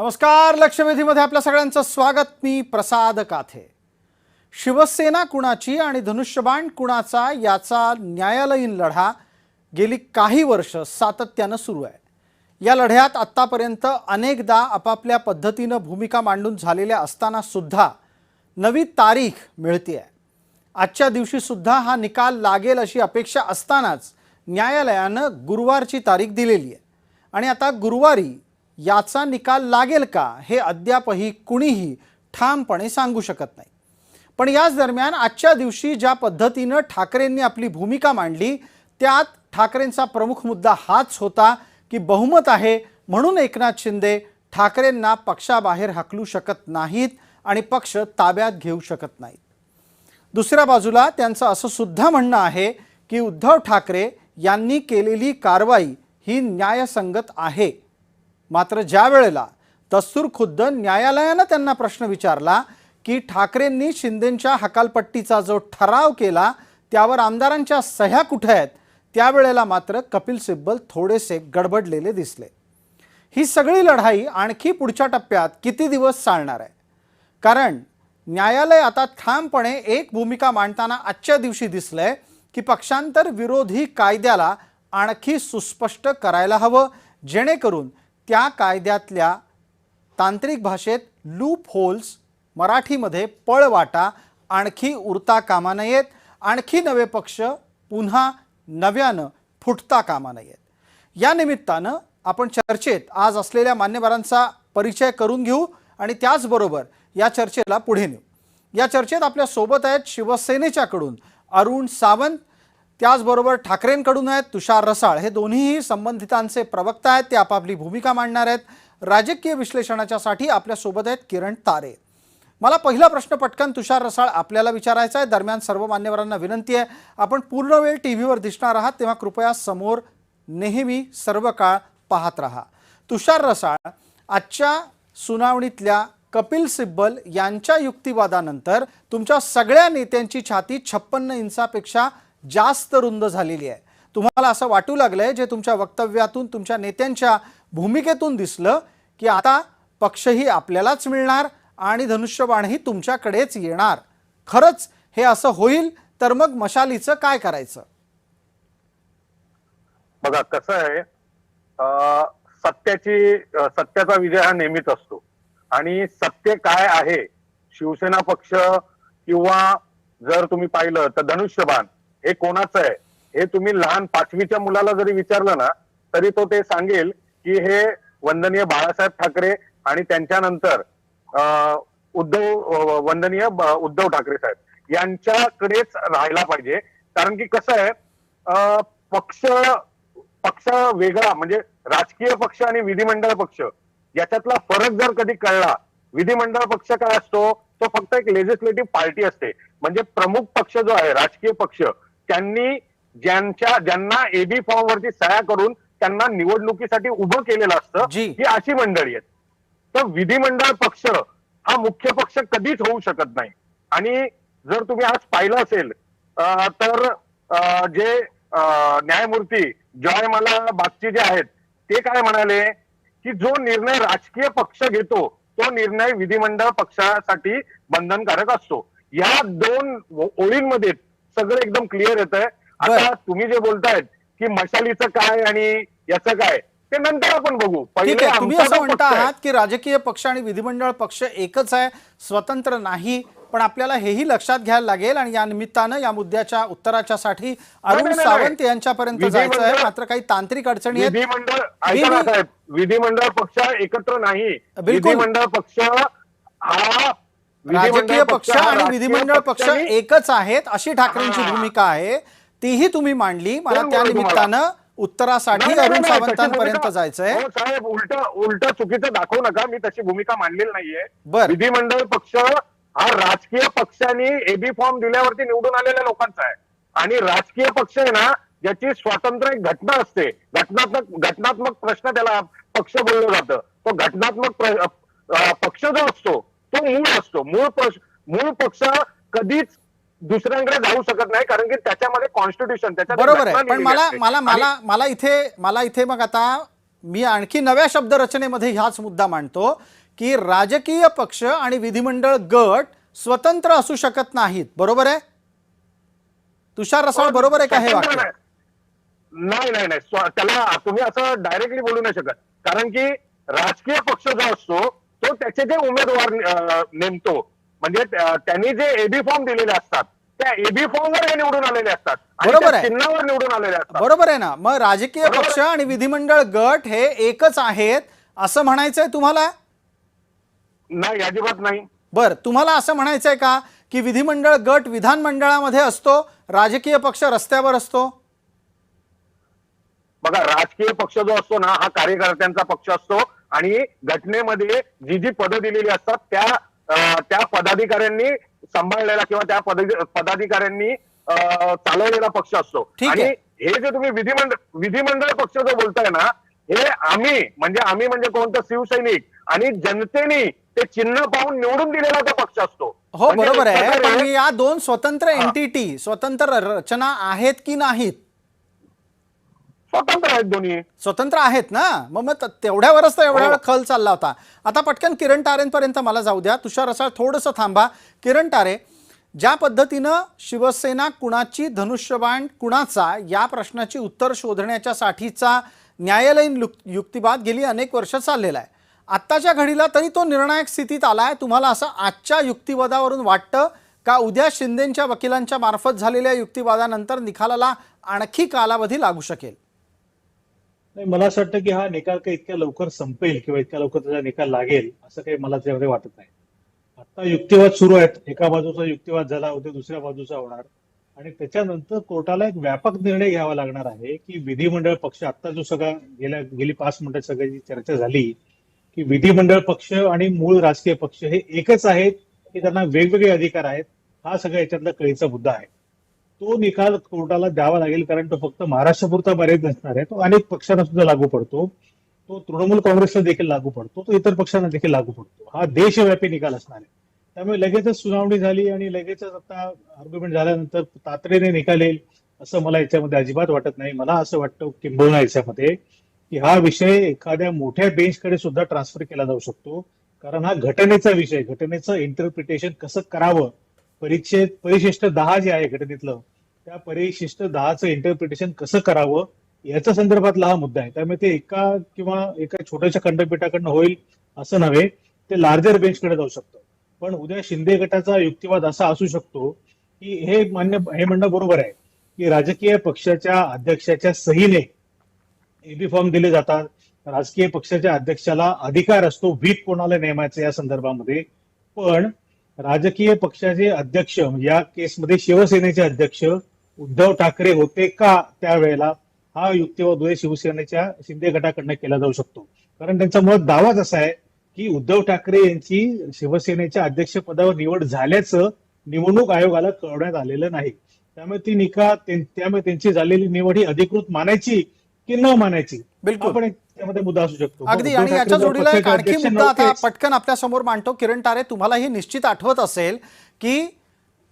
नमस्कार. लक्षवेधीमध्ये आपल्या सगळ्यांचं स्वागत. मी प्रसाद काथे. शिवसेना कुणाची आणि धनुष्यबाण कुणाचा याचा न्यायालयीन लढा गेली काही वर्ष सातत्यानं सुरू आहे. या लढ्यात आत्तापर्यंत अनेकदा आपापल्या पद्धतीनं भूमिका मांडून झालेल्या असताना सुद्धा नवी तारीख मिळते आहे. आजच्या दिवशी सुद्धा हा निकाल लागेल अशी अपेक्षा असतानाच न्यायालयानं गुरुवारची तारीख दिलेली आहे आणि आता गुरुवारी याचा निकाल लागेल का हे अद्यापही कुणीही ठामपणे सांगू शकत नाही. पण याच दरम्यान आजच्या दिवशी ज्या पद्धतीनं ठाकरेंनी आपली भूमिका मांडली त्यात ठाकरेंचा प्रमुख मुद्दा हाच होता की बहुमत आहे म्हणून एकनाथ शिंदे ठाकरेंना पक्षाबाहेर हाकलू शकत नाहीत आणि पक्ष ताब्यात घेऊ शकत नाहीत. दुसऱ्या बाजूला त्यांचं असं सुद्धा म्हणणं आहे की उद्धव ठाकरे यांनी केलेली कारवाई ही न्यायसंगत आहे. मात्र ज्या वेळेला दस्तूर खुद्द न्यायालयानं त्यांना प्रश्न विचारला की ठाकरेंनी शिंदेंच्या हकालपट्टीचा जो ठराव केला त्यावर आमदारांच्या सह्या कुठे आहेत, त्यावेळेला मात्र कपिल सिब्बल थोडेसे गडबडलेले दिसले. ही सगळी लढाई आणखी पुढच्या टप्प्यात किती दिवस चालणार आहे? कारण न्यायालय आता ठामपणे एक भूमिका मांडताना आजच्या दिवशी दिसलंय की पक्षांतर विरोधी कायद्याला आणखी सुस्पष्ट करायला हवं, जेणेकरून त्या कायद्यातल्या तांत्रिक भाषेत लूप होल्स मराठीमध्ये पळवाटा आणखी उरता कामा नयेत, आणखी नवे पक्ष पुन्हा नव्यानं फुटता कामा नयेत. या निमित्तानं आपण चर्चेत आज असलेल्या मान्यवरांचा परिचय करून घेऊ आणि त्याचबरोबर या चर्चेला पुढे नेऊ. या चर्चेत आपल्या सोबत आहेत शिवसेनेच्याकडून अरुण सावंत, त्याचबरोबर ठाकरेंकडून आहेत तुषार रसाळ. हे दोन्हीही संबंधितांचे प्रवक्ता आहेत, ते आपापली भूमिका मांडणार आहेत. राजकीय विश्लेषणाच्यासाठी आपल्या सोबत आहेत किरण तारे. मला पहिला प्रश्न पटकन तुषार रसाळ आपल्याला विचारायचा आहे. दरम्यान सर्व मान्यवरांना विनंती आहे, आपण पूर्ण वेळ टीव्हीवर दिसणार आहात तेव्हा कृपया समोर नेहमी सर्व काळ पाहत राहा. तुषार रसाळ, आजच्या सुनावणीतल्या कपिल सिब्बल यांच्या युक्तिवादानंतर तुमच्या सगळ्या नेत्यांची छाती 56 इंचापेक्षा जास्त रुंद झालेली आहे. तुम्हाला असं वाटू लागलंय, जे तुमच्या वक्तव्यातून तुमच्या नेत्यांच्या भूमिकेतून दिसलं, की आता पक्षही आपल्यालाच मिळणार आणि धनुष्यबाणही तुमच्याकडेच येणार. खरंच हे असं होईल तर मग मशालीचं काय करायचं? बघा कसं आहे, सत्याचा विजय हा नेहमीच असतो आणि सत्य काय आहे, शिवसेना पक्ष किंवा जर तुम्ही पाहिलं तर धनुष्यबाण हे कोणाचं आहे हे तुम्ही लहान 5वीच्या मुलाला जरी विचारलं ना तरी तो ते सांगेल की हे वंदनीय बाळासाहेब ठाकरे आणि त्यांच्यानंतर वंदनीय उद्धव ठाकरे साहेब यांच्याकडेच राहायला पाहिजे. कारण की कसं आहे, पक्ष वेगळा म्हणजे राजकीय पक्ष आणि विधिमंडळ पक्ष याच्यातला फरक जर कधी कळला, विधिमंडळ पक्ष काय असतो, तो फक्त एक लेजिस्लेटिव्ह पार्टी असते. म्हणजे प्रमुख पक्ष जो आहे राजकीय पक्ष, त्यांनी ज्यांना एबी फॉर्म वरती सह्या करून त्यांना निवडणुकीसाठी उभं केलेलं असतं, ही अशी मंडळी आहेत. तर विधिमंडळ पक्ष हा मुख्य पक्ष कधीच होऊ शकत नाही. आणि जर तुम्ही आज पाहिलं असेल तर जे न्यायमूर्ती जॉयमाला बागची जे आहेत ते काय म्हणाले की जो निर्णय राजकीय पक्ष घेतो तो निर्णय विधिमंडळ पक्षासाठी बंधनकारक असतो. या 2 ओळींमध्ये सगळं एकदम क्लिअर येत आहे. आता तुम्ही जे बोलतायत की मशालीचं काय आणि याचं काय ते नंतर आपण बघू. पहिले तुम्ही असं म्हणता आहात की राजकीय पक्ष आणि विधिमंडळ पक्ष एकच आहे, स्वतंत्र नाही. पण आपल्याला हेही लक्षात घ्यायला लागेल आणि या निमित्तानं या मुद्द्याच्या उत्तराच्या साठी अरुण सावंत यांच्यापर्यंत जायचं आहे. मात्र काही तांत्रिक अडचणी आहेत. विधिमंडळ पक्ष एकत्र नाही. विधिमंडळ पक्ष हा राजकीय पक्ष आणि विधिमंडळ पक्ष एकच आहेत अशी ठाकरेंची भूमिका आहे. तीही तुम्ही मांडली. मला त्या निमित्तानं उत्तरासाठी अरुण सावंतांपर्यंत जायचंय. साहेब उलट चुकीचं दाखवू नका, मी तशी भूमिका मांडलेली नाहीये. विधिमंडळ पक्ष हा राजकीय पक्षांनी एबी फॉर्म दिल्यावरती निवडून आलेल्या लोकांचा आहे आणि राजकीय पक्ष आहे ना ज्याची स्वतंत्र एक घटना असते, घटनात्मक प्रश्न त्याला पक्ष बोललं जातं. तो घटनात्मक पक्ष जो असतो तो मूळ असतो. मूळ पक्ष कधीच दुसऱ्यांकडे जाऊ शकत नाही, कारण की त्याच्यामध्ये कॉन्स्टिट्यूशन त्याच्या बरोबर आहे. पण मला इथे मग आता मी आणखी नव्या शब्दरचनेमध्ये ह्याच मुद्दा मांडतो की राजकीय पक्ष आणि विधिमंडळ गट स्वतंत्र असू शकत नाहीत. बरोबर आहे तुषार रसाळ, बरोबर आहे का हे वाक्य? नाही नाही नाही त्याला तुम्ही असं डायरेक्टली बोलू नाही शकत, कारण की राजकीय पक्ष जो असतो तो त्याचे जे उमेदवार नेमतो, म्हणजे त्यांनी जे एबी फॉर्म दिलेले असतात त्या एबी फॉर्मवर हे निवडून आलेले असतात आणि बरोबर त्या आहे. चिन्हावर निवडून आलेले असतात. बरोबर आहे ना. मग राजकीय बरोबर. पक्ष आणि विधिमंडळ गट हे एकच आहेत असं म्हणायचंय तुम्हाला? नाही, अजिबात नाही. बर, तुम्हाला असं म्हणायचंय का की विधिमंडळ गट विधानमंडळामध्ये असतो, राजकीय पक्ष रस्त्यावर असतो? बघा, राजकीय पक्ष जो असतो ना हा कार्यकर्त्यांचा पक्ष असतो आणि घटनेमध्ये जी जी पदं दिलेली असतात त्या पदाधिकाऱ्यांनी सांभाळलेला किंवा त्या पदाधिकाऱ्यांनी चालवलेला पक्ष असतो. ठीक आणि आहे. हे जे तुम्ही विधिमंडळ पक्ष जो बोलताय ना, हे आम्ही म्हणजे कोणतं शिवसैनिक आणि जनतेने ते चिन्ह पाहून निवडून दिलेला तो पक्ष असतो. हो म्हणजे बरोबर एक आहे, प्रकारे- पण या दोन स्वतंत्र एंटिटी, स्वतंत्र रचना आहेत की नाहीत? स्वतंत्र आहेत दोन्ही. स्वतंत्र आहेत ना. मग तेवढ्यावरच तर एवढा वेळ खल चालला होता. आता पटकन किरण तारेंपर्यंत मला जाऊ द्या. तुषार रसाळ थोडंसं थांबा. किरण तारे, ज्या पद्धतीनं शिवसेना कुणाची, धनुष्यबाण कुणाचा, या प्रश्नाची उत्तर शोधण्याच्यासाठीचा न्यायालयीन युक्तिवाद गेली अनेक वर्ष चाललेला आहे. आत्ताच्या घडीला तरी तो निर्णायक स्थितीत आलाय. तुम्हाला असं आजच्या युक्तिवादावरून वाटतं का उद्या शिंदेंच्या वकिलांच्या मार्फत झालेल्या युक्तिवादानंतर निकालाला आणखी कालावधी लागू शकेल? नाही, मला असं वाटतं की हा निकाल काही इतक्या लवकर संपेल किंवा इतक्या लवकर त्याचा निकाल लागेल असं काही मला त्यामध्ये वाटत नाही. आता युक्तिवाद सुरू आहेत. एका बाजूचा युक्तिवाद झाला, उद्या दुसऱ्या बाजूचा होणार आणि त्याच्यानंतर कोर्टाला एक व्यापक निर्णय घ्यावा लागणार आहे की विधिमंडळ पक्ष, आता जो सगळा गेली 5 मिनिटं सगळ्याची चर्चा झाली की विधिमंडळ पक्ष आणि मूळ राजकीय पक्ष हे एकच आहेत की त्यांना वेगवेगळे अधिकार आहेत, हा सगळा याच्यातला कळीचा मुद्दा आहे. तो निकाल कोर्टाला द्यावा लागेल, कारण तो फक्त महाराष्ट्रापुरता मर्यादित नसणार आहे. तो अनेक पक्षांना सुद्धा लागू पडतो, तो तृणमूल काँग्रेसला देखील लागू पडतो, तो इतर पक्षांना देखील लागू पडतो. हा देशव्यापी निकाल असणार आहे. त्यामुळे लगेचच सुनावणी झाली आणि लगेचच आता आर्ग्युमेंट झाल्यानंतर तातडीने निकाल येईल असं मला याच्यामध्ये अजिबात वाटत नाही. मला असं वाटतं किंबहुना याच्यामध्ये की हा विषय एखाद्या मोठ्या बेंचकडे सुद्धा ट्रान्सफर केला जाऊ शकतो, कारण हा घटनेचा विषय, घटनेचं इंटरप्रिटेशन कसं करावं, परिशिष्ट 10 जे आहे घटनेतलं, त्या परिशिष्ट 10चं इंटरप्रिटेशन कसं करावं याच्या संदर्भातला हा मुद्दा आहे. त्यामुळे ते एका छोट्याशा खंडपीठाकडनं होईल असं नव्हे, ते लार्जर बेंचकडे जाऊ शकतं. पण उद्या शिंदे गटाचा युक्तिवाद असा असू शकतो की हे म्हणणं बरोबर आहे की राजकीय पक्षाच्या अध्यक्षाच्या सहीने एबी फॉर्म दिले जातात, राजकीय पक्षाच्या अध्यक्षाला अधिकार असतो व्हीप कोणाला नेमायचं या संदर्भामध्ये, पण राजकीय पक्षाचे अध्यक्ष, या केसमध्ये शिवसेनेचे अध्यक्ष उद्धव ठाकरे होते का त्यावेळेला, हा युक्तिवाद शिवसेनेच्या शिंदे गटाकडनं केला जाऊ शकतो. कारण त्यांचा मुळात दावाच असा आहे की उद्धव ठाकरे यांची शिवसेनेच्या अध्यक्षपदावर निवड झाल्याचं निवडणूक आयोगाला कळवण्यात आलेलं नाही. त्यामुळे त्यांची झालेली निवड ही अधिकृत मानायची की न मानायची, बिलकुल पण त्यामध्ये मुद्दा असू शकतो. अगदी. आणि याच्या जोडीला एक आणखी मुद्दा आता पटकन आपल्या समोर मांडतो. किरण तारे, तुम्हाला हे निश्चित आठवत असेल की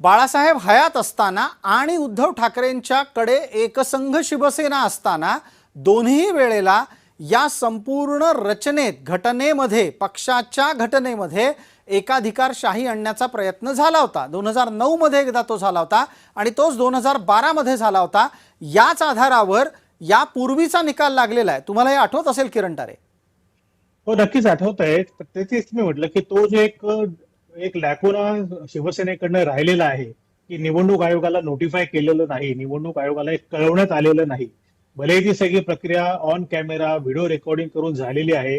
बाळासाहेब हयात असताना आणि उद्धव ठाकरेंच्याकडे एकसंघ शिवसेना असताना दोन्ही वेळेला या संपूर्ण रचनेत, घटनेमध्ये, पक्षाच्या घटनेमध्ये एकाधिकारशाही आणण्याचा प्रयत्न झाला होता. 2009 मध्ये एकदा तो झाला होता आणि तोच 2012 मध्ये झाला होता. याच आधारावर यापूर्वीचा निकाल लागलेला आहे. तुम्हाला हे आठवत असेल किरण तारे? हो, नक्कीच आठवत आहे. तेच मी म्हटलं की तो जो एक लॅकुना शिवसेनेकडनं राहिलेला आहे की निवडणूक आयोगाला नोटिफाय केलेलं नाही, निवडणूक आयोगाला एक कळवण्यात आलेलं नाही. भले ती सगळी प्रक्रिया ऑन कॅमेरा व्हिडिओ रेकॉर्डिंग करून झालेली आहे,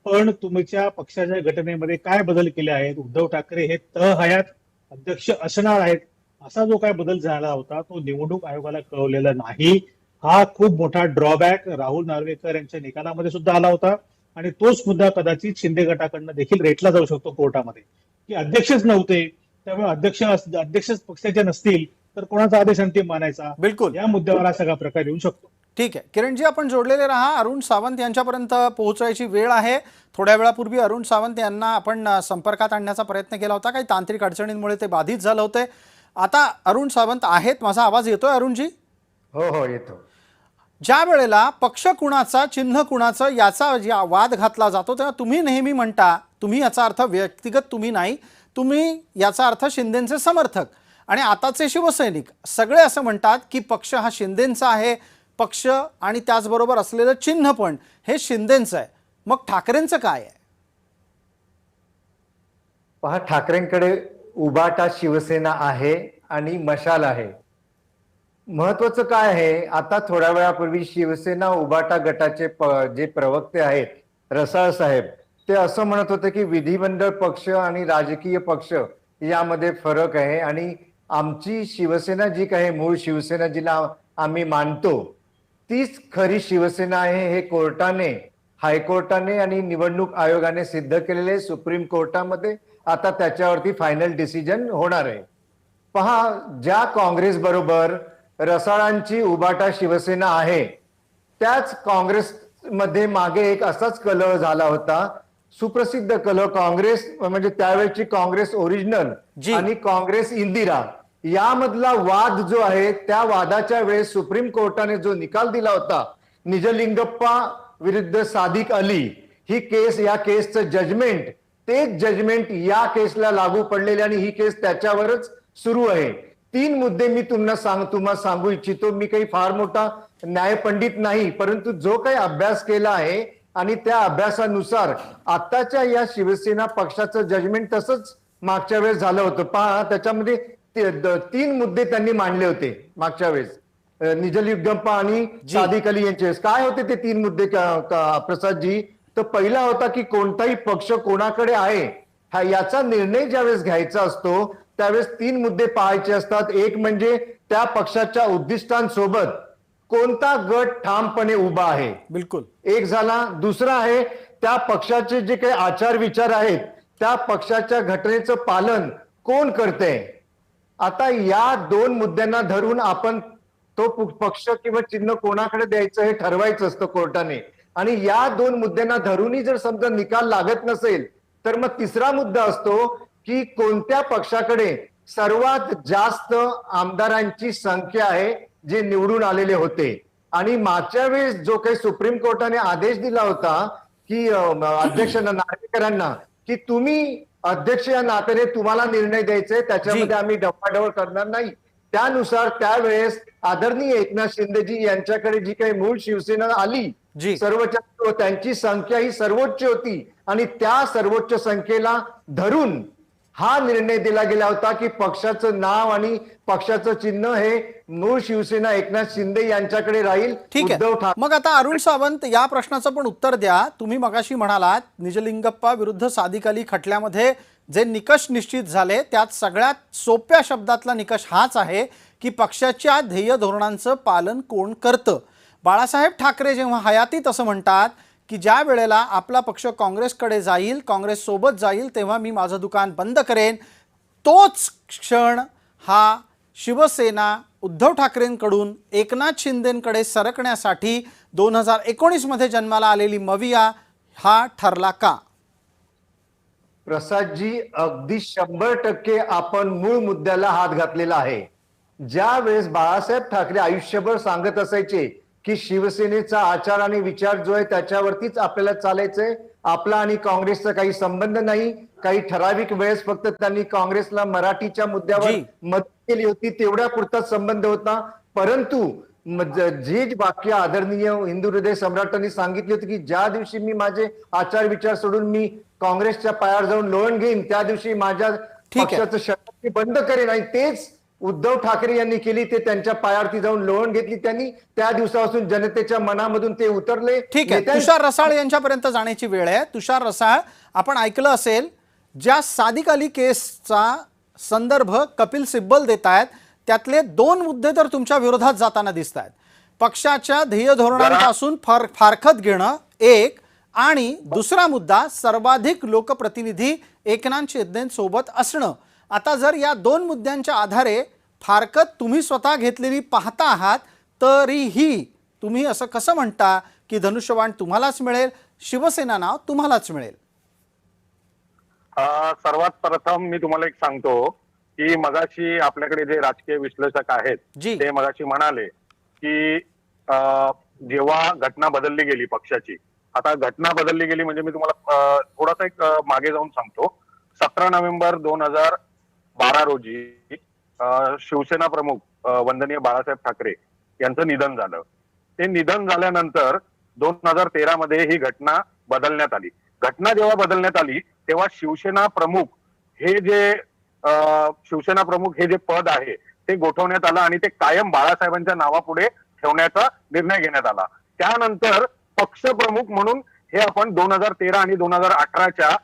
पण तुमच्या पक्षाच्या घटनेमध्ये काय बदल केले आहेत, उद्धव ठाकरे हे हयात अध्यक्ष असणार आहेत, असा जो काय बदल झाला होता तो निवडणूक आयोगाला कळवलेला नाही. हा खूप मोठा ड्रॉबॅक राहुल नार्वेकर यांच्या निकालामध्ये सुद्धा आला होता आणि तोच मुद्दा कदाचित शिंदे गटाकडनं देखील रेटला जाऊ शकतो कोर्टामध्ये की अध्यक्षच नव्हते, त्यामुळे अध्यक्ष पक्षाचे नसतील तर कोणाचा आदेश अंतिम मानायचा, बिलकुल, या मुद्द्यावर हा सगळा प्रकार येऊ शकतो. ठीक आहे किरणजी, आपण जोडलेले राहा. अरुण सावंत यांच्यापर्यंत पोहोचायची वेळ आहे. थोड्या वेळापूर्वी अरुण सावंत यांना आपण संपर्कात आणण्याचा प्रयत्न केला होता, काही तांत्रिक अडचणींमुळे ते बाधित झाले होते. आता अरुण सावंत आहेत. माझा आवाज येतोय अरुणजी? हो हो येतो. ज्या वेळेला पक्ष कुणाचा चिन्ह कुणाचं याचा वाद घातला जातो तेव्हा तुम्ही नेहमी म्हणता, तुम्ही याचा अर्थ व्यक्तिगत तुम्ही नाही, तुम्ही याचा अर्थ शिंदेंचे समर्थक आणि आताचे शिवसैनिक सगळे असं म्हणतात की पक्ष हा शिंदेंचा आहे, पक्ष आणि त्याचबरोबर असलेलं चिन्ह पण हे शिंदेंचं आहे. मग ठाकरेंचं काय आहे? पहा, ठाकरेंकडे उबाटा शिवसेना आहे आणि मशाल आहे. महत्वाचं काय आहे, आता थोड्या वेळापूर्वी शिवसेना उबाटा गटाचे जे प्रवक्ते आहेत रसाळ साहेब, ते असं म्हणत होते की विधिमंडळ पक्ष आणि राजकीय पक्ष यामध्ये फरक आहे आणि आमची शिवसेना जी काही मूळ शिवसेना जिला आम्ही मानतो तीच खरी शिवसेना आहे. हे कोर्टाने, हायकोर्टाने आणि निवडणूक आयोगाने सिद्ध केलेले, सुप्रीम कोर्टामध्ये आता त्याच्यावरती फायनल डिसिजन होणार आहे. पहा, ज्या काँग्रेस बरोबर रसाळांची उबाटा शिवसेना आहे त्याच काँग्रेसमध्ये मागे एक असाच कलह झाला होता, सुप्रसिद्ध कलह. काँग्रेस म्हणजे त्यावेळेची काँग्रेस ओरिजिनल आणि काँग्रेस इंदिरा यामधला वाद जो आहे, त्या वादाच्या वेळेस सुप्रीम कोर्टाने जो निकाल दिला होता, निजलिंगप्पा विरुद्ध सादिक अली ही केस, या केसचं जजमेंट, तेच जजमेंट या केसला लागू पडलेले आणि ही केस त्याच्यावरच सुरू आहे. 3 मुद्दे मी तुम्हाला सांगू इच्छितो. मी काही फार मोठा न्यायपंडित नाही, परंतु जो काही अभ्यास केला आहे आणि त्या अभ्यासानुसार आताच्या या शिवसेना पक्षाचं जजमेंट तसंच मागच्या वेळेस झालं होतं. पहा, त्याच्यामध्ये 3 मुद्दे त्यांनी मांडले होते मागच्या वेळेस, निजलिंगप्पा आणि सादिक अली यांचे. काय होते ते 3 मुद्दे प्रसादजी? तर पहिला होता की कोणताही पक्ष कोणाकडे आहे हा याचा निर्णय ज्यावेळेस घ्यायचा असतो त्यावेळेस 3 मुद्दे पाहायचे असतात. एक म्हणजे त्या पक्षाच्या उद्दिष्टांसोबत कोणता गट ठामपणे उभा आहे, बिलकुल एक झाला. दुसरा आहे त्या पक्षाचे जे काही आचार विचार आहेत त्या पक्षाच्या घटनेचं पालन कोण करते. आता या 2 मुद्द्यांना धरून आपण तो पक्ष किंवा चिन्ह कोणाकडे द्यायचं हे ठरवायचं असतं कोर्टाने. आणि या 2 मुद्द्यांना धरूनही जर समजा निकाल लागत नसेल तर मग तिसरा मुद्दा असतो की कोणत्या पक्षाकडे सर्वात जास्त आमदारांची संख्या आहे जे निवडून आलेले होते. आणि मागच्या वेळेस जो काही सुप्रीम कोर्टाने आदेश दिला होता की अध्यक्षांना, नार्वेकरांना, की तुम्ही अध्यक्ष या नात्याने तुम्हाला निर्णय द्यायचे, त्याच्यामध्ये आम्ही डवाडवळ करणार नाही. त्यानुसार त्यावेळेस आदरणीय एकनाथ शिंदेजी यांच्याकडे जी काही मूळ शिवसेना आली सर्वोच्च, त्यांची संख्या ही सर्वोच्च होती आणि त्या सर्वोच्च संख्येला धरून हा निर्णय दिला गेला होता की पक्षाचं नाव आणि पक्षाचं चिन्ह हे मूळ शिवसेना एकनाथ शिंदे यांच्याकडे राहील. ठीक आहे. मग आता अरुण सावंत, या प्रश्नाचं पण उत्तर द्या. तुम्ही मगाशी म्हणालात निजलिंगप्पा विरुद्ध सादिक अली खटल्यामध्ये जे निकष निश्चित झाले त्यात सगळ्यात सोप्या शब्दातला निकष हाच आहे की पक्षाच्या ध्येय धोरणांचं पालन कोण करतं. बाळासाहेब ठाकरे जेव्हा हयातीत असं म्हणतात की ज्या वेळेला आपला पक्ष काँग्रेसकडे जाईल, काँग्रेस सोबत जाईल, तेव्हा मी माझं दुकान बंद करेन, तोच क्षण हा शिवसेना उद्धव ठाकरेंकडून एकनाथ शिंदेंकडे सरकण्यासाठी 2019 मध्ये जन्माला आलेली मविया हा ठरला का? प्रसादजी, अगदी 100% आपण मूळ मुद्द्याला हात घातलेला आहे. ज्या वेळेस बाळासाहेब ठाकरे आयुष्यभर सांगत असायचे की शिवसेनेचा आचार आणि विचार जो आहे त्याच्यावरतीच आपल्याला चालायचंय, आपला आणि काँग्रेसचा काही संबंध नाही. काही ठराविक वेळेस फक्त त्यांनी काँग्रेसला मराठीच्या मुद्द्यावर मदत केली होती, तेवढ्या पुरताच संबंध होता. परंतु जे वाक्य आदरणीय हिंदू हृदय सम्राटांनी सांगितले होते की ज्या दिवशी मी माझे आचार विचार सोडून मी काँग्रेसच्या पायावर जाऊन लोळण घेईन त्या दिवशी माझ्या पक्षाचं शक्ती बंद करेन, आणि तेच उद्धव ठाकरे यांनी केली. ते त्यांच्या पायावरती जाऊन लोळण घेतली त्यांनी. त्या दिवसापासून जनतेच्या मनामधून ते उतरले. ठीक आहे, तुषार रसाळ यांच्यापर्यंत जाण्याची वेळ आहे. तुषार रसाळ, आपण ऐकलं असेल ज्या सादिक अली केसचा संदर्भ कपिल सिब्बल देत आहेत त्यातले 2 मुद्दे तर तुमच्या विरोधात जाताना दिसत आहेत. पक्षाच्या ध्येय धोरणांपासून फारकत घेणं एक, आणि दुसरा मुद्दा सर्वाधिक लोकप्रतिनिधी एकनाथ शिंदेसोबत असणं. आता जर या 2 मुद्द्यांच्या आधारे फारकत तुम्ही स्वतः घेतलेली पाहता आहात तरीही तुम्ही असं कसं म्हणता की धनुष्यबाण तुम्हालाच मिळेल, शिवसेना नाव तुम्हालाच मिळेल? सर्वात प्रथम मी तुम्हाला एक सांगतो की मगाशी आपल्याकडे जे राजकीय विश्लेषक आहेत ते मगाशी म्हणाले की जेव्हा घटना बदलली गेली पक्षाची, आता घटना बदलली गेली म्हणजे मी तुम्हाला थोडासा एक मागे जाऊन सांगतो. 17 नोव्हेंबर 2012 रोजी शिवसेना प्रमुख वंदनीय बाळासाहेब ठाकरे यांचं निधन झालं. ते निधन झाल्यानंतर 2013 मध्ये ही घटना बदलण्यात आली. घटना जेव्हा बदलण्यात आली तेव्हा शिवसेना प्रमुख हे जे पद आहे ते गोठवण्यात आलं आणि ते कायम बाळासाहेबांच्या नावापुढे ठेवण्याचा निर्णय घेण्यात आला. त्यानंतर पक्षप्रमुख म्हणून हे आपण 2013 आणि 2018च्या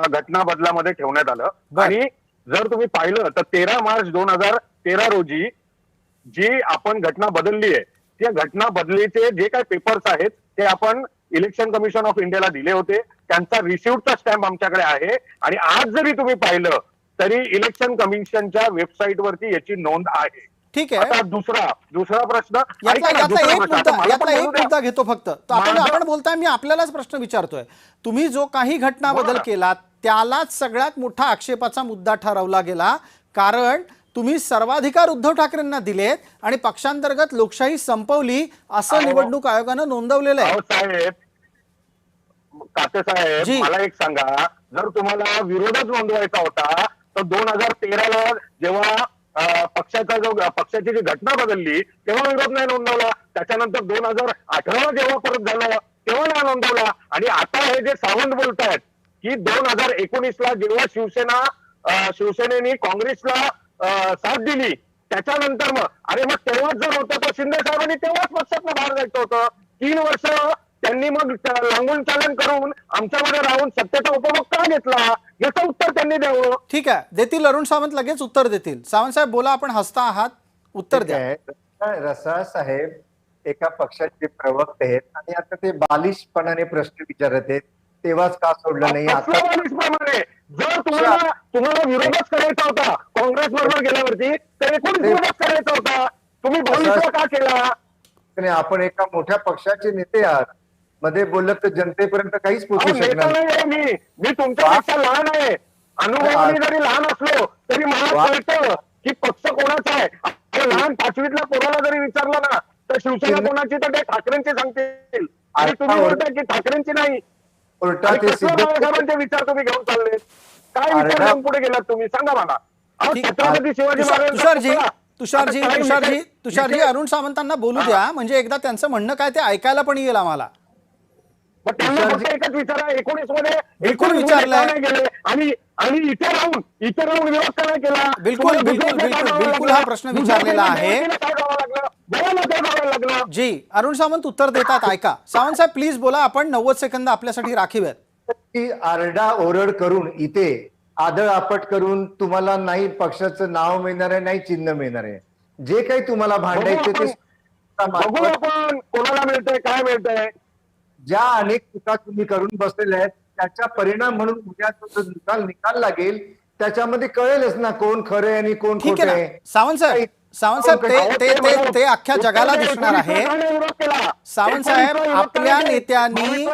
घटना बदलामध्ये ठेवण्यात आलं. आणि जर तुम्ही पाहिलं तर 13 मार्च 2013 रोजी जी आपण घटना बदलली आहे त्या घटना बदलीचे जे काही पेपर्स आहेत ते आपण इलेक्शन कमिशन ऑफ इंडियाला दिले होते. त्यांचा रिसिव्हचा स्टॅम्प आमच्याकडे आहे आणि आज जरी तुम्ही पाहिलं तरी इलेक्शन कमिशनच्या वेबसाईट वरती याची नोंद आहे. ठीक आहे. आता दुसरा प्रश्न यातला एक मुद्दा घेतो फक्त. आपण बोलताय, मी आपल्यालाच प्रश्न विचारतोय. तुम्ही जो काही घटना बदल केला त्यालाच सगळ्यात मोठा आक्षेपाचा मुद्दा ठरवला गेला, कारण तुम्ही सर्वाधिकार उद्धव ठाकरेंना दिलेत आणि पक्षांतर्गत लोकशाही संपवली असं निवडणूक आयोगानं नोंदवलेलं आहे. साहेब, काते साहेब, मला एक सांगा, जर तुम्हाला विरोधच नोंदवायचा होता तर 2013ला जेव्हा पक्षाची जी घटना बदलली तेव्हा विरोध नाही नोंदवला. त्याच्यानंतर 2018 जेव्हा परत झालं तेव्हा नाही नोंदवला. आणि आता हे जे सावंत बोलतायत की 2019ला जेव्हा शिवसेनेने काँग्रेसला साथ दिली त्याच्यानंतर मग तेव्हाच जर होतं तर शिंदे साहेबांनी तेव्हाच पक्षातनं बाहेर जायचं होतं. 3 वर्ष त्यांनी मग लांगून चालन करून आमच्यामध्ये राहून सत्तेचा उपभोग का घेतला याचं उत्तर त्यांनी द्यावं. ठीक आहे, देतील अरुण सावंत, लगेच उत्तर देतील. सावंत साहेब बोला, आपण हसता आहात, उत्तर द्या. रसाळ साहेब एका पक्षाचे प्रवक्ते आहेत आणि आता ते बालिशपणाने प्रश्न विचारत आहेत. तेव्हाच का सोडलं नाही? आता बालिशप्रमाणे जर तुम्हाला विरोधच करायचा होता काँग्रेस बरोबर गेल्यावरती तर एकूण विरोधच करायचा होता, तुम्ही बालिश का केला? आपण एका मोठ्या पक्षाचे नेते आहात, मध्ये बोललं तर जनतेपर्यंत काहीच पोहोचू शकणार नाही. मी तुमच्यापेक्षा लहान आहे, अनुभवाने जरी लहान असलो तरी मला कळतं की पक्ष कोणाचा आहे. लहान 5वीतल्या पोराला जरी विचारलं ना तर शिवसेना कोणाची तर ते ठाकरेंची सांगतील आणि तुम्ही म्हणताय की ठाकरेंची नाही. विचार तुम्ही घेऊन चालले, काय विचार घेऊन पुढे गेलात तुम्ही सांगा मला. छत्रपती शिवाजी महाराज तुषारजी अरुण सावंतांना बोलू द्या, म्हणजे एकदा त्यांचं म्हणणं काय ते ऐकायला पण येईल आम्हाला. एकच विचार, 19 मध्ये बिलकुल विचारलंय आणि इथे राहून विरोध का नाही केला? बिलकुल हा प्रश्न विचारलेला आहे. जी, अरुण सावंत उत्तर देतात, ऐका. सावंत साहेब प्लीज बोला, आपण 90 सेकंद आपल्यासाठी राखीव आहेत. आरडा ओरड करून इथे आदळ आपट करून तुम्हाला नाही पक्षाचं नाव मिळणार आहे, नाही चिन्ह मिळणार आहे. जे काही तुम्हाला भांडायचे ते बघू आपण कोणाला मिळतंय, काय मिळतंय. ज्या अनेक चुका तुम्ही करून बसलेल्या आहेत त्याचा परिणाम म्हणून उद्या जो निकाल लागेल त्याच्यामध्ये कळेलच ना कोण खरं आहे आणि कोण खोटं आहे. सावंत साहेब ते अख्ख्या जगाला दिसणार आहे. सावंत साहेब, आपल्या नेत्यांनी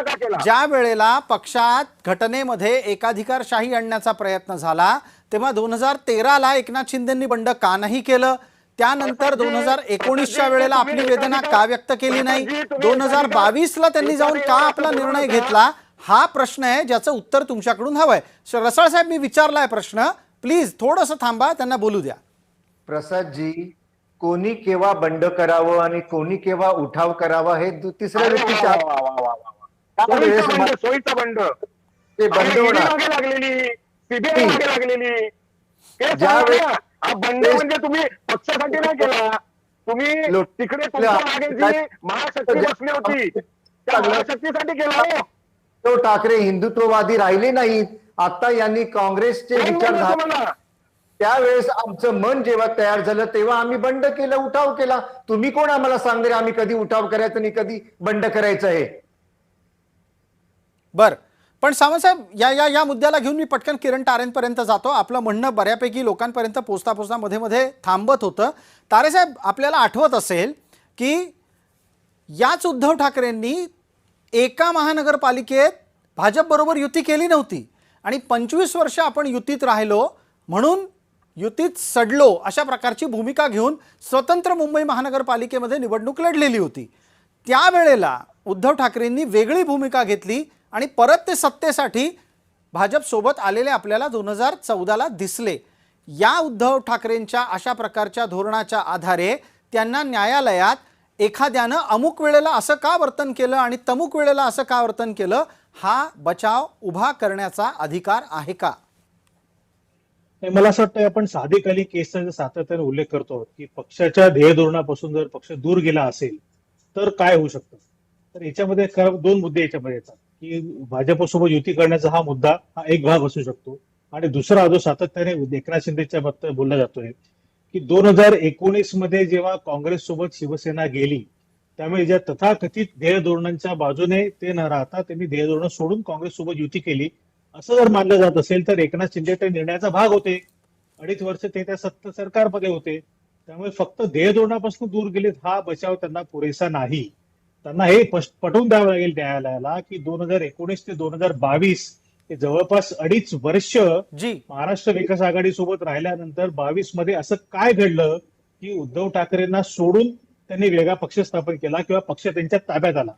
ज्या वेळेला पक्षात घटनेमध्ये एकाधिकारशाही आणण्याचा प्रयत्न झाला तेव्हा 2013ला एकनाथ शिंदेंनी बंड का नाही केलं? त्यानंतर 2019च्या वेळेला आपली वेदना का व्यक्त केली नाही? 2022ला त्यांनी जाऊन का आपला निर्णय घेतला? हा प्रश्न आहे ज्याचं उत्तर तुमच्याकडून हवंय. रसाळ साहेब, मी विचारलाय प्रश्न, प्लीज थोडंसं थांबा, त्यांना बोलू द्या. प्रसादजी, कोणी केव्हा बंड करावं आणि कोणी केव्हा उठाव करावा हे तिसऱ्या व्यक्तीच्या सोयीचा बंड, ते बंड लागलेली हा बंड म्हणजे तुम्ही पक्षासाठी नाही केला, तुम्ही तिकडे महाशक्ती बसली होती त्या महाशक्तीसाठी केला. तो ठाकरे हिंदुत्ववादी राहिले नाहीत. आता यांनी काँग्रेसचे विचार त्यावेळेस आमचं मन जेव्हा तयार झालं तेव्हा आम्ही बंड केलं, उठाव केला. तुम्ही कोण आम्हाला सांगणार आम्ही कधी उठाव करायचं आणि कधी बंड करायचं आहे? बर, पण सावंत साहेब, या मुद्द्याला घेऊन मी पटकन किरण तारेंपर्यंत जातो. आपलं म्हणणं बऱ्यापैकी लोकांपर्यंत पोचता मध्ये थांबत होतं. तारे साहेब, आपल्याला आठवत असेल की याच उद्धव ठाकरेंनी एका महानगरपालिकेत भाजप बरोबर युती केली नव्हती आणि 25 वर्ष आपण युतीत राहिलो म्हणून युतीत सडलो अशा प्रकारची भूमिका घेऊन स्वतंत्र मुंबई महानगरपालिकेमध्ये निवडणूक लढलेली होती. त्यावेळेला उद्धव ठाकरेंनी वेगळी भूमिका घेतली आणि परत ते सत्तेसाठी भाजप सोबत आलेले आपल्याला 2014ला दिसले। या उद्धव ठाकरेंच्या अशा प्रकारच्या धोरणाच्या आधारे त्यांना न्यायालयात एखाद्यानं अमुक वेळेला असं का वर्तन केलं आणि तमुक वेळेला असं का वर्तन केलं हा बचाव उभा करण्याचा अधिकार आहे का? मला असं वाटतं आपण साधेकाली केसचा सातत्याने उल्लेख करतो की पक्षाच्या ध्येय धोरणापासून जर पक्ष दूर गेला असेल तर काय होऊ शकतं। तर याच्यामध्ये दोन मुद्दे याच्यामध्ये येतात की भाजपसोबत युती करण्याचा हा मुद्दा हा एक भाग असू शकतो आणि दुसरा जो सातत्याने एकनाथ शिंदेच्या बाबतीत बोलला जातोय की 2019 मध्ये जेव्हा काँग्रेस सोबत शिवसेना गेली त्यामुळे ज्या तथाकथित ध्येय धोरणांच्या बाजूने ते न राहता त्यांनी ध्येय धोरण सोडून काँग्रेस सोबत युती केली असं जर मानलं जात असेल तर एकनाथ शिंदे त्या निर्णयाचा भाग होते। 2.5 वर्ष ते त्या सत्ता सरकारमध्ये होते, त्यामुळे फक्त ध्येय धोरणापासून दूर गेलेत हा बचाव त्यांना पुरेसा नाही। त्यांना हे पटवून द्यावं लागेल न्यायालयाला की 2019 ते 2022 हे जवळपास 2.5 वर्ष महाराष्ट्र विकास आघाडी सोबत राहिल्यानंतर 22 मध्ये असं काय घडलं की उद्धव ठाकरेंना सोडून त्यांनी वेगळा पक्ष स्थापन केला किंवा पक्ष त्यांच्या ताब्यात आला।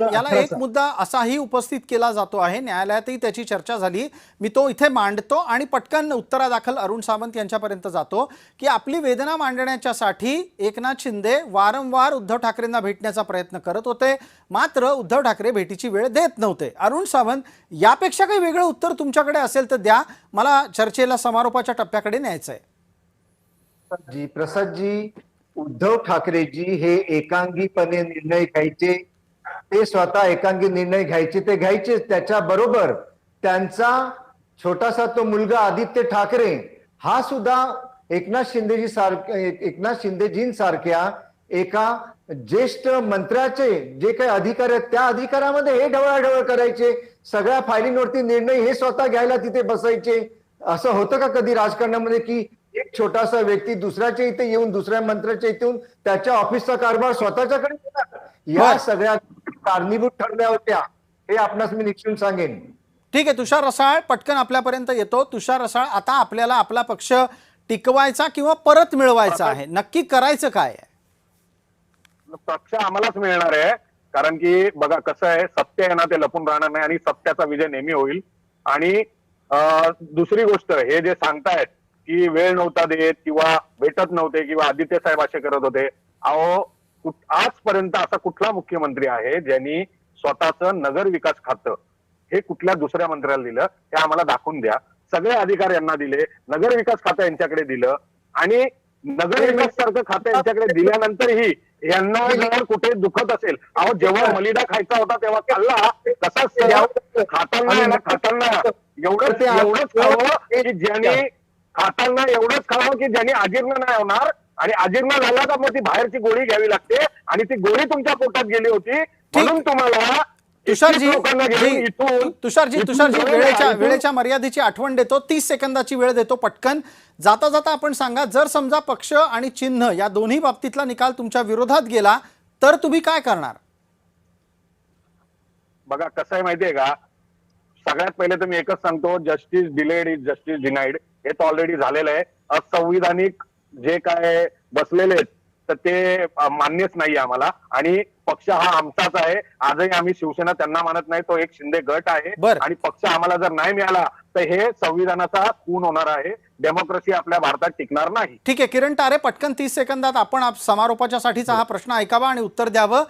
याला एक मुद्दा असाही उपस्थित केला जातो आहे, न्यायालयातही त्याची चर्चा झाली, मी तो इथे मांडतो आणि पटकन उत्तरादाखल अरुण सावंत यांच्यापर्यंत जातो की आपली वेदना मांडण्याच्यासाठी एकनाथ शिंदे वारंवार उद्धव ठाकरेंना भेटण्याचा प्रयत्न करत होते, मात्र उद्धव ठाकरे भेटीची वेळ देत नव्हते। अरुण सावंत, यापेक्षा काही वेगळं उत्तर तुमच्याकडे असेल तर द्या, मला चर्चेला समारोपाच्या टप्प्याकडे न्यायचं आहे। प्रसादजी, उद्धव ठाकरेजी हे एकांगीपणे निर्णय घ्यायचे, ते स्वतः एकांगी निर्णय घ्यायचे ते घ्यायचेच, त्याच्याबरोबर त्यांचा छोटासा तो मुलगा आदित्य ठाकरे हा सुद्धा एकनाथ शिंदेजींसारख्या एका ज्येष्ठ मंत्र्याचे जे काही अधिकार आहेत त्या अधिकारामध्ये हे ढवळाढवळ करायचे, सगळ्या फायलींवरती निर्णय हे स्वतः घ्यायला तिथे बसायचे। असं होतं का कधी राजकारणामध्ये की एक छोटासा व्यक्ती दुसऱ्याच्या इथे येऊन, दुसऱ्या मंत्र्याच्या इथे येऊन त्याच्या ऑफिसचा कारभार स्वतःच्याकडे घेणार? या सगळ्या कारणीभूत ठरल्या होत्या हे आपणास मी निश्चित सांगेन। ठीक आहे, तुषार रसाळ पटकन आपल्यापर्यंत येतो। तुषार रसाळ, आता आपल्याला आपला पक्ष टिकवायचा किंवा परत मिळवायचा आहे, नक्की करायचं काय आहे? पक्ष आम्हालाच मिळणार आहे, कारण की बघा कसं आहे, सत्य आहे ना ते लपून राहणार नाही आणि सत्याचा विजय नेहमी होईल। आणि दुसरी गोष्ट, हे जे सांगतायत की वेळ नव्हता देत किंवा भेटत नव्हते किंवा आदित्य साहेब असे करत होते, अहो आजपर्यंत असा कुठला मुख्यमंत्री आहे ज्यांनी स्वतःचं नगर विकास खातं हे कुठल्या दुसऱ्या मंत्र्याला दिलं? हे आम्हाला दाखवून द्या। सगळे अधिकार यांना दिले, नगर विकास खातं यांच्याकडे दिलं आणि नगर विकास सारखं खातं यांच्याकडे दिल्यानंतरही यांना जर कुठे दुखत असेल, अहो जेव्हा मलिदा खायचा होता तेव्हा खाल्ला, तसाच खाताना एवढंच खावं की ज्यांनी खाताना एवढंच खावं की ज्यांनी अजीर्ण नाही होणार, आणि अजीर्ण झाला तर मग ती बाहेरची गोळी घ्यावी लागते आणि ती गोळी तुमच्या पोटात गेली होती म्हणून तुम्हाला। तुषारजी वेळेच्या मर्यादेची आठवण देतो, 30 सेकंदाची वेळ देतो पटकन। जाता जाता आपण सांगा, जर समजा पक्ष आणि चिन्ह या दोन्ही बाबतीतला निकाल तुमच्या विरोधात गेला तर तुम्ही काय करणार? बघा कसं आहे माहितीये का, सगळ्यात पहिले तर मी एकच सांगतो, justice delayed is justice denied, हे तर ऑलरेडी झालेलं आहे। असंविधानिक जे काय बसलेले आहेत तर ते मान्यच नाही आम्हाला, आणि पक्ष हा आमचाच आहे। आजही आम्ही शिवसेना त्यांना मानत नाही, तो एक शिंदे गट आहे आणि पक्ष आम्हाला जर नाही मिळाला तर हे संविधानाचा खून होणार आहे, डेमोक्रेसी आपल्या भारतात टिकणार नाही। ठीक आहे किरण तारे, पटकन 30 सेकंदात आपण समारोपाच्या साठीचा हा प्रश्न ऐकावा आणि उत्तर द्यावं।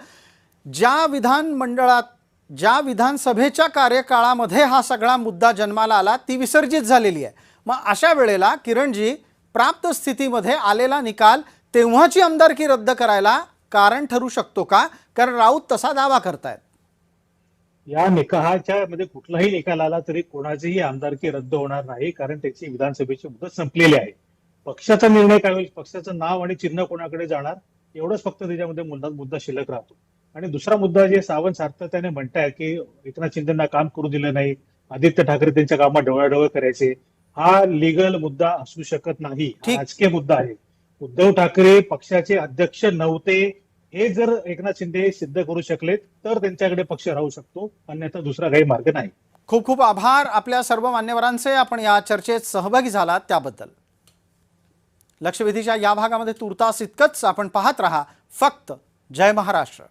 ज्या विधानसभेच्या कार्यकाळामध्ये हा सगळा मुद्दा जन्माला आला ती विसर्जित झालेली आहे, मग अशा वेळेला किरणजी प्राप्त स्थितीमध्ये आलेला निकाल तेव्हाची आमदारकी रद्द करायला कारण ठरू शकतो का? कारण राऊत तसा दावा करतायत। या निकालाच्या मध्ये कुठलाही निकाल आला तरी कोणाचीही आमदारकी रद्द होणार नाही, कारण त्याची विधानसभेची मुदत संपलेली आहे। पक्षाचा निर्णय काय होईल, पक्षाचं नाव आणि चिन्ह कोणाकडे जाणार एवढंच फक्त त्याच्यामध्ये मुद्दा शिल्लक राहतो। आणि दुसरा मुद्दा जे सावंत सातत्याने म्हणतायत की एकनाथ शिंदेना काम करू दिलं नाही, आदित्य ठाकरे त्यांच्या कामात ढवळाढवळ करायचे, हा लीगल मुद्दा असू शकत नाही, राजकीय मुद्दा आहे। उद्धव ठाकरे पक्षाचे अध्यक्ष नव्हते हे जर एकनाथ शिंदे सिद्ध करू शकले तर त्यांच्याकडे पक्ष राहू शकतो, अन्यथा दुसरा काही मार्ग नाही। खूप खूप आभार आपल्या सर्व मान्यवरांचे, आपण या चर्चेत सहभागी झालात त्याबद्दल। लक्षवेधीच्या या भागामध्ये तुर्तास इतकंच, आपण पाहत रहा फक्त जय महाराष्ट्र.